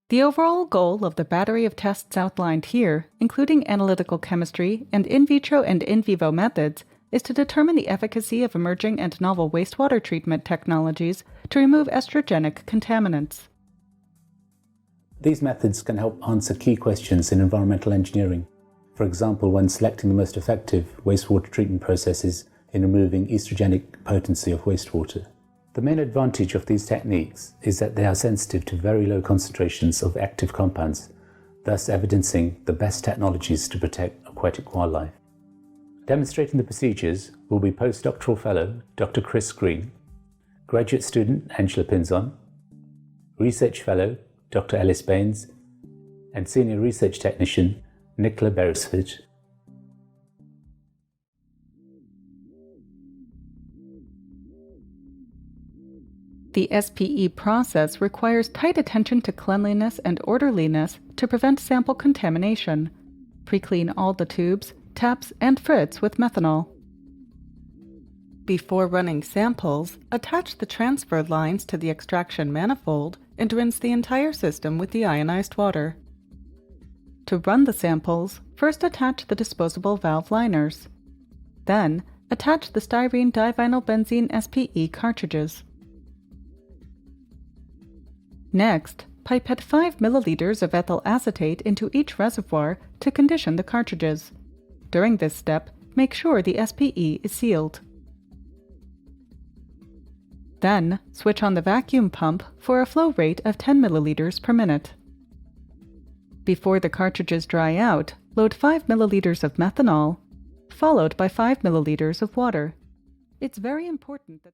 The overall goal of the battery of tests outlined here, including analytical chemistry and in vitro and in vivo methods, is to determine the efficacy of emerging and novel wastewater treatment technologies to remove estrogenic contaminants. These methods can help answer key questions in environmental engineering, for example when selecting the most effective wastewater treatment processes in removing estrogenic potency of wastewater. The main advantage of these techniques is that they are sensitive to very low concentrations of active compounds, thus evidencing the best technologies to protect aquatic wildlife. Demonstrating the procedures will be postdoctoral fellow Dr. Chris Green, graduate student Angela Pinzon, research fellow Dr. Ellis Baynes, and senior research technician Nicola Beresford. The SPE process requires tight attention to cleanliness and orderliness to prevent sample contamination. Pre-clean all the tubes, taps, and frits with methanol. Before running samples, attach the transfer lines to the extraction manifold and rinse the entire system with the ionized water. To run the samples, first attach the disposable valve liners. Then, attach the styrene divinyl benzene SPE cartridges. Next, pipette 5 milliliters of ethyl acetate into each reservoir to condition the cartridges. During this step, make sure the SPE is sealed. Then, switch on the vacuum pump for a flow rate of 10 milliliters per minute. Before the cartridges dry out, load 5 milliliters of methanol, followed by 5 milliliters of water. It's very important that